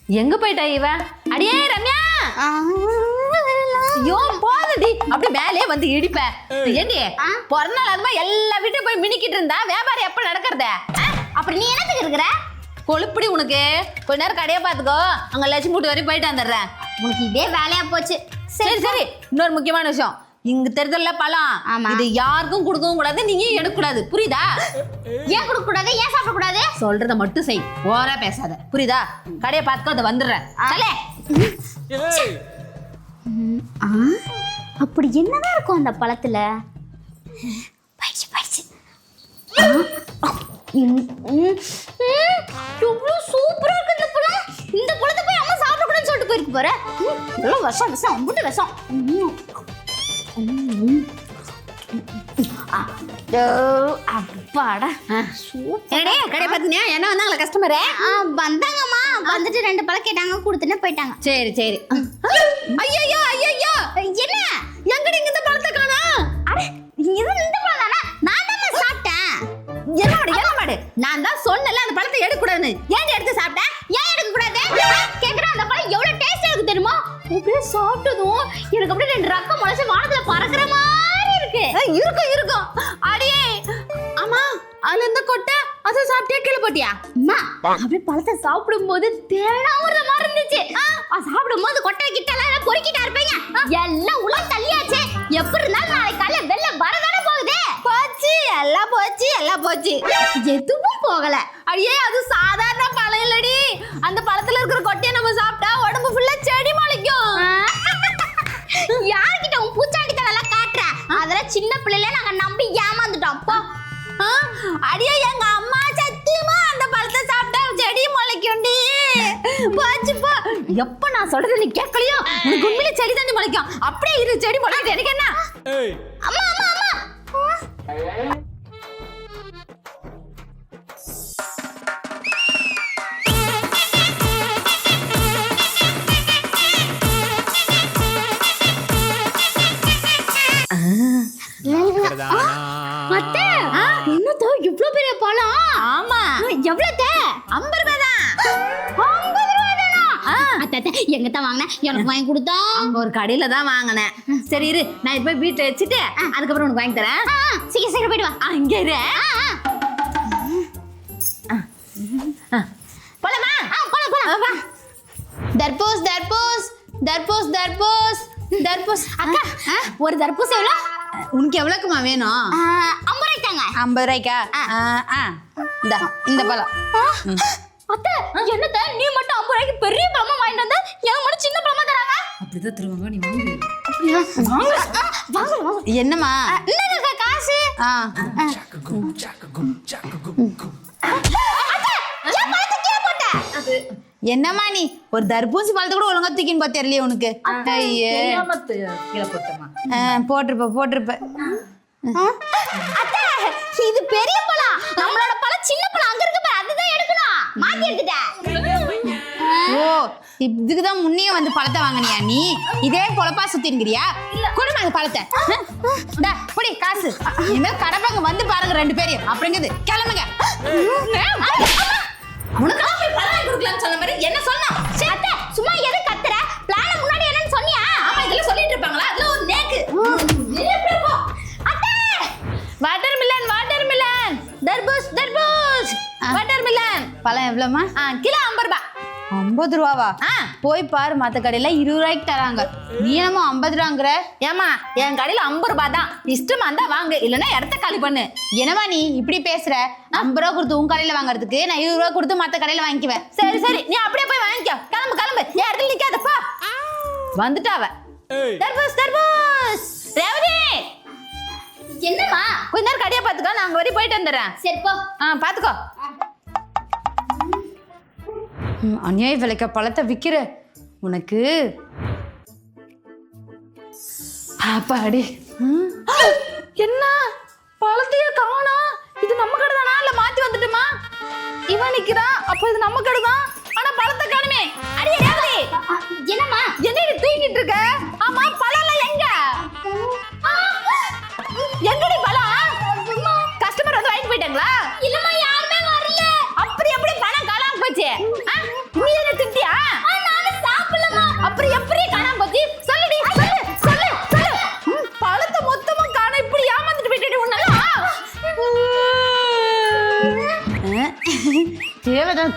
எங்க போயிட்டா இவ? அடியே ரம்யா, ஐயோ போதடி, அப்படி மேலே வந்து இடிப்ப. ஏண்டி பிறந்த நாள் அதுமா எல்லா வீட்டும் போய் மினிக்கிட்டு இருந்தா வியாபாரம் எப்ப நடக்கிறத? அப்படி நீ என்னத்துக்கு இருக்கிற? கொழுப்படி உனக்கு. கொஞ்ச நேரம் கடையை பாத்துக்கோ, அங்க லட்சுமி வீட்டு வரையும் போயிட்டு வந்துடுறேன். உனக்கு இதே வேலையா போச்சு. சரி சரி, இன்னொரு முக்கியமான விஷயம், இங்க தெரிதல்ல பழம், இது யாருக்கும் கொடுக்கவும் கூடாது, நீங்க எடுக்க கூடாது, புரியுதா? ஏன் கொடுக்க கூடாது, ஏன் சாப்பிட கூடாது? சொல்றத மட்டும் செய், ஓரா பேசாத, புரியுதா? கடையை பாத்துக்கோ, அதை வந்துடுறேன். அப்படி என்னதான் இருக்கும் அந்த பழத்துல? பைச்சு பைச்சு. எவ்வளவு சூப்பரா இருக்கு இந்த பழம். இந்த பழத்தை போய் அம்மா சாப்பிடக்கூடாதுன்னு சொல்லிட்டு போயிருக்கு பாரு. எவ்வளவு விஷம் விஷம், அம்புட்டு விஷம். அப்பாடா என்னடே கடை பாத்தீங்க? என்ன வந்தாங்களா கஸ்டமரே? வந்தாங்கம்மா, வந்துட்டு 2 பழம் கேட்டாங்க, கொடுத்துட்டு போயிட்டாங்க. சரி சரி. ஐயோ ஐயோ, என்ன எங்கடி இந்த பழத்தை காணா? அட இது இந்த பழம் தானே, நான் தான் சாப்பிட்டேன். என்ன மாடு, நான் தான் சொன்னல அந்த பழத்தை எடுக்க கூடாதுன்னு. ஏன் எடுத்து சாப்பிட்டேன்? ஏன் எடுக்க கூடாது கேக்குறேன். அந்த பழம் எவ்வளவு டேஸ்டா இருக்கு தெரியுமா? அப்படியே சாப்பிட்டதும் எனக்கு அப்படியே 2 ரக்கம் முளைச்சு வானத்துல பறக்குற மாதிரி இருக்கு. இருக்கும் இருக்கும். அடியே ஆமா, அதுல இந்த கொட்டை அதை சாப்பிட்டே கீழே போட்டியா? அம்மா அப்படியே பழத்தை சாப்பிடும் போது தேனா ஒரு மாதிரி இருந்துச்சு. சாப்பிடும் போது கொட்டை கிட்ட எல்லாம் பொறுக்கிட்டா இருப்பீங்க, எல்லாம் உள்ள தள்ளியாச்சு. எப்படி இருந்தாலும் நாளைக்கு காலையில வெள்ள வரதானே போகுது. போச்சு, எல்லாம் போச்சு, எல்லாம் போச்சு. எதுவும் போகல. அடியே அது சாதாரண பழம் இல்லடி, அந்த பழத்துல இருக்கிற கொட்டையை நம்ம சாப்பிட்டா உடம்பு ஃபுல்லா செடி முளைக்கும். யார்கிட்ட உன் பூச்சாண்டித்தனம் காட்டுற? அதெல்லாம் சின்ன பிள்ளைல நாங்க நம்பி ஏமாந்துட்டோம். அப்போ அடியே எங்க அம்மா சத்தியமா அந்த பழத்தை சாப்பிட்டா செடி முளைக்கும்டி. போச்சு போ. எப்ப நான் சொல்றது நீ கேட்கலையோ, உனக்கு உண்மையிலே செடி தாண்டி முளைக்கும். அப்படியே இரு, செடி முளைக்குது. எனக்கு என்ன? அம்மா அம்மா அம்மா அத்தை, என்னத்தோ இவ்ளோ பெரிய பழம்? ஆமா. எவ்வளவு? 50 ரூபாய் தான். 50 ரூபாய் தானா? அத்தை எங்க தான் வாங்கின? எனக்கு வாங்கி கொடுத்தா? அங்க ஒரு கடையில தான் வாங்கினேன். சரி இரு, நான் இப்ப போய் வீட்டுல வச்சுட்டு அதுக்கப்புறம் உனக்கு வாங்கி தரேன். சீக்கிரம் சீக்கிரம் போயிட்டு வா. இங்க இரு. போலாமா? போலாம் போலாம் வா. தர்பூஸ் தர்பூஸ் தர்பூஸ் தர்பூஸ் தர்பூஸ். அக்கா ஒரு தர்பூஸ் எவ்வளோ? உனக்கு எவ்வளவுக்குமா வேணும்? 50 ரூபாய் தாங்க. 50 ரூபாய்க்கா? இந்த பழம். அத்தை என்னத்த நீ மட்டும் 50 ரூபாய்க்கு பெரிய பழமா வாங்கிட்டு வந்த, எனக்கு மட்டும் சின்ன பழமா தராங்க? அப்படிதான் தருவாங்க, நீ வாங்கு. வாங்க வாங்க. என்னம்மா? இந்தாங்க காசு. என்னம்மா நீ ஒரு தர்பூசி பழத்தை கூட ஒழுங்கா தூக்கின்னு பா தெரியலையே உனக்கு. போட்டிருப்ப. அத்தை இது பெரிய பழம், நம்மளோட பழம் சின்ன பழம் அங்க இருக்கு பாரு, அதுதான் எடுக்கணும். மாத்தி எடுத்துட்டேன். ஓ, இதுக்குதான் முன்னையே வந்து பழத்தை வாங்கினியா நீ? இதே பொழப்பா சுத்தின்கிறியா? கொடுமா அந்த பழத்தை. புடி காசு. இனிமேல் கடப்பாங்க வந்து பாருங்க 2 பேரையும். அப்படிங்குது கிளம்புங்க. உனக்கெல்லாம் போய் பழம் வாங்கி கொடுக்கலாம்னு சொன்ன மாதிரி என்ன சொன்னா? அத்தை சும்மா எது கத்துற? பிளான முன்னாடி என்னன்னு சொன்னியா? ஆமா, இதெல்லாம் சொல்லிட்டு இருப்பாங்களா? அதுல ஒரு நேக்கு. அத்தை வாட்டர்மிலன் தர்பூஸ் வாட்டர்மிலன் பழம் எவ்வளவுமா? கிலோ 50 ரூபாய். 50 ரூபாவா? போய் பாரு, மத்த கடையில 20 ரூபாய்க்கு தராங்க. நீ என்னமோ 50 ரூபாங்கிற? ஏமா, என் கடையில 50 ரூபாய் தான். இஷ்டமா இருந்தா வாங்க, இல்லன்னா இடத்த காலி பண்ணு. என்னமா நீ இப்படி பேசுற? 50 ரூபாய் கொடுத்து உன் கடையில வாங்குறதுக்கு நான் 20 ரூபாய் கொடுத்து மத்த கடையில வாங்கிக்குவேன். சரி சரி, நீ அப்படியே போய் வாங்கிக்கோ. கிளம்பு. என் இடத்துல நிக்காதப்பா. வந்துட்டாவ. தர்பூஸ் ரேவதி. என்னமா? கொஞ்ச நேரம் கடையை பாத்துக்கோ, நான் அங்க வரையும் போயிட்டு வந்துடுறேன். சரி போ. பாத்துக்கோ. அநியாய விலைக்க பழத்தை விக்கிற உனக்கு. அப்பாடி. என்ன பழத்தையே காணோம்? இது நம்ம கடை தானா இல்ல மாத்தி வந்துட்டுமா? இவன் நிக்கிறா, அப்ப இது நம்ம கடை தான். ஆனா பழத்தை காணுமே. அடியே ரேவதி, என்னம்மா? என்ன தூங்கிட்டு இருக்க? ஆமா, பழம் எங்க? எங்கடி பழம்? கஸ்டமர் வந்து வாங்கிட்டு போயிட்டாங்களா? இல்லம்மா, யாருமே வரல. அப்படி எப்படி பணம் காணாம போச்சு? நீ என்ன திட்டியா?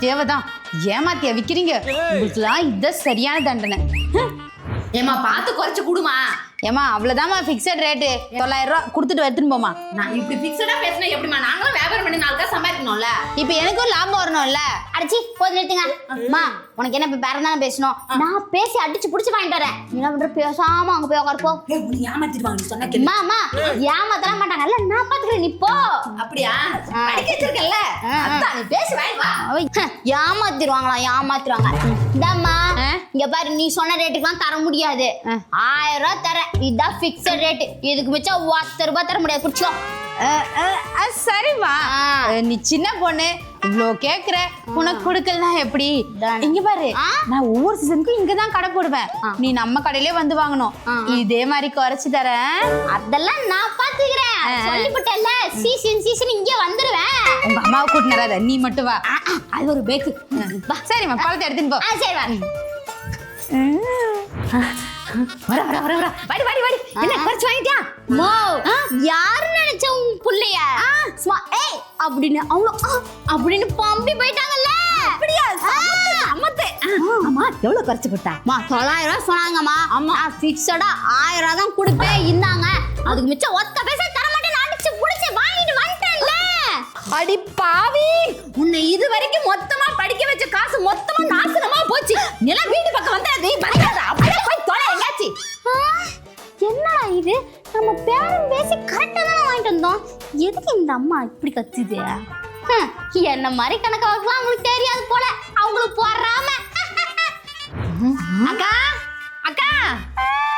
தேவைதான். ஏமாத்தியா விக்கிறீங்க? உங்களுக்குலாம் இதான் சரியான தண்டனை. ஏமா பார்த்து குறைச்சு கொடுமா. ஏமா அவ்வளவுதாம்மா ஃபிக்ஸட் ரேட்டு. 900 ரூபா கொடுத்துட்டு எடுத்துன்னு போமா. நான் இப்படி ஃபிக்ஸடா பேசினா எப்படிமா? நாங்களும் வியாபாரம் பண்ணி 4 காசு சம்பாதிக்கணும்ல. இப்போ எனக்கும் லாபம் வரணும்ல. அடிச்சி போது நிறுத்துங்க. அம்மா உனக்கு என்ன இப்ப பேரந்தானே பேசணும். நான் பேசி அடிச்சு புடிச்சு வாங்கிட்டு வரேன். என்ன பண்ற பேசாம அங்க போய் உட்காருப்போ. உன்னை ஏமாத்திடுவாங்க சொன்னா கேளு. அம்மா ஏமாத்தலாம் மாட்டாங்க. இல்ல நான் பாத்துக்கிறேன். நீ போ. அப்படியா? படிக்க வச்சிருக்கல்ல. அதான் நீ பேசி வாங்கி வா. ஏமாத்திடுவாங்க. இந்தாம்மா இங்க பாரு, நீ சொன்ன ரேட்டுக்குலாம் தர முடியாது. 1000 ரூபாய் தரேன். இதான் ஃபிக்ஸட் ரேட். இதுக்கு மிச்சம் 10 ரூபாய் தர முடியாது. குடிச்சோ. சரிம்மா, நீ சின்ன பொண்ணு இவ்வளோ கேக்குற, உனக்கு கொடுக்கலாம் எப்படி? இங்க பாரு, நான் ஒவ்வொரு சீசனுக்கும் இங்கதான் கடை போடுவேன். நீ நம்ம கடையிலே வந்து வாங்கணும். இதே மாதிரி குறைச்சு தரேன். அதெல்லாம் நான் பாத்துக்கிறேன். சொல்லிவிட்டேன்ல, சீசன் இங்கே வந்துருவேன். உங்க அம்மாவை கூட்டினராத, நீ மட்டும் வா. அது ஒரு பேக்கு. சரிம்மா, பழத்தை எடுத்துன்னு போ. சரி வா. வர வாடி என்ன குறைச்சு வாங்கிட்டியா? மோ யாரு நினைச்ச உன் புள்ளைய ஏய் அப்படின்னு அவங்க அப்படின்னு பம்பி போயிட்டாங்கல்ல. அப்படியா? சமத்து. அம்மா எவ்வளவு குறைச்சு கொடுத்தா? 900 ரூபாய் சொன்னாங்கம்மா. ஆமா ஃபிக்ஸடா 1000 ரூபாய் தான் கொடுப்பேன். இருந்தாங்க. அதுக்கு மிச்சம் ஒத்த பைசா தர மாட்டேன். அடிச்சு புடிச்சு வாங்கிட்டு வந்துட்டேன்ல. அடி பாவி, உன்னை இது வரைக்கும் மொத்தமா படிக்க வச்ச காசு மொத்தமா நாசனமா போச்சு. எல்லாம் வீட்டு பக்கம் வந்தா நீ படிக்காத. அப்படியே போய் தொலை எங்காச்சி. என்னடா இது? நம்ம பேரம் பேசி கரெக்டா தானே வாங்கிட்டு வந்தோம். எதுக்கு இந்த அம்மா இப்படி கத்துது? என்ன மாதிரி கணக்கு வழக்கெல்லாம் அவங்களுக்கு தெரியாது போல. அவங்களுக்கு போறாம. அக்கா அக்கா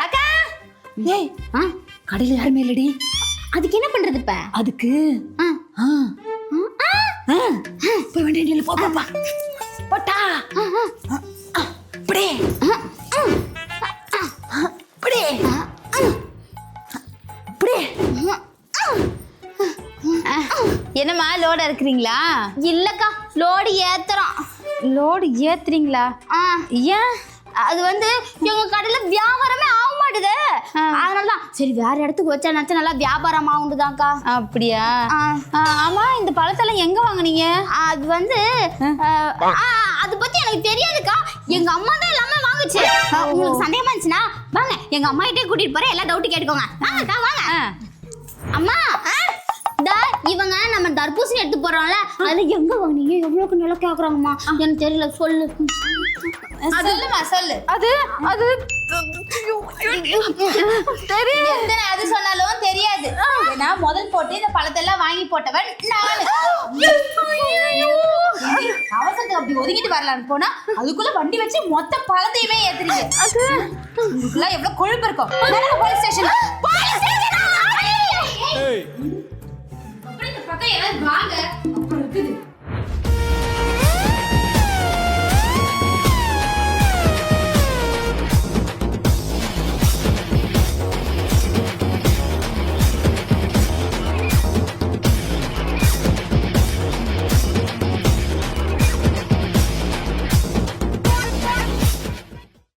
அக்கா, ஏய் கடையில யாருமே இல்லடி. அதுக்கு என்ன பண்றது இப்ப? அதுக்கு போய் வண்டி நில்லு. போப்பா போட்டா அப்படியே அப்படியே அப்படியே. என்னம்மா, லோட இருக்கிறீங்களா? இல்லக்கா, லோடு ஏத்துறோம். லோடு ஏத்துறீங்களா? ஏன்? அது வந்து எங்க கடையில வியாபாரமே ஆக மாட்டுது. அதனாலதான் சரி வேற இடத்துக்கு வச்சா நினைச்சா நல்லா வியாபாரம் ஆகுதுதான்க்கா. அப்படியா? ஆமா, இந்த பழத்தெல்லாம் எங்க வாங்குனீங்க? அது வந்து அது பத்தி எனக்கு தெரியாதுக்கா. எங்க அம்மா தான் எல்லாமே வாங்குச்சு. உங்களுக்கு சந்தேகமா இருந்துச்சுன்னா வாங்க, எங்க அம்மா கிட்டே கூட்டிட்டு போறேன். எல்லா டவுட் கேட்டுக்கோங்க. வாங்கக்கா வாங்க. அம்மா இவங்க நம்ம தர்பூசணி எடுத்து போறோம்ல, அதுல எங்க வாங்குனீங்க எவ்வளவுக்கு நல்லா கேக்குறாங்கம்மா. எனக்கு தெரியல, சொல்லு. சொல்லுமா, சொல்லு. அது அது தெரியும். அது சொன்னாலும் தெரியாது. நான் முதல் போட்டு இந்த பழத்தெல்லாம் வாங்கி போட்டவன் நானு. அவசரத்துக்கு அப்படி ஒதுங்கிட்டு வரலான்னு போனா அதுக்குள்ள வண்டி வச்சு மொத்த பழத்தையுமே ஏத்துறீங்க. உங்களுக்குலாம் எவ்வளவு கொழுப்பு இருக்கும். Police station. இந்த பக்கம் யாராவது வாங்க.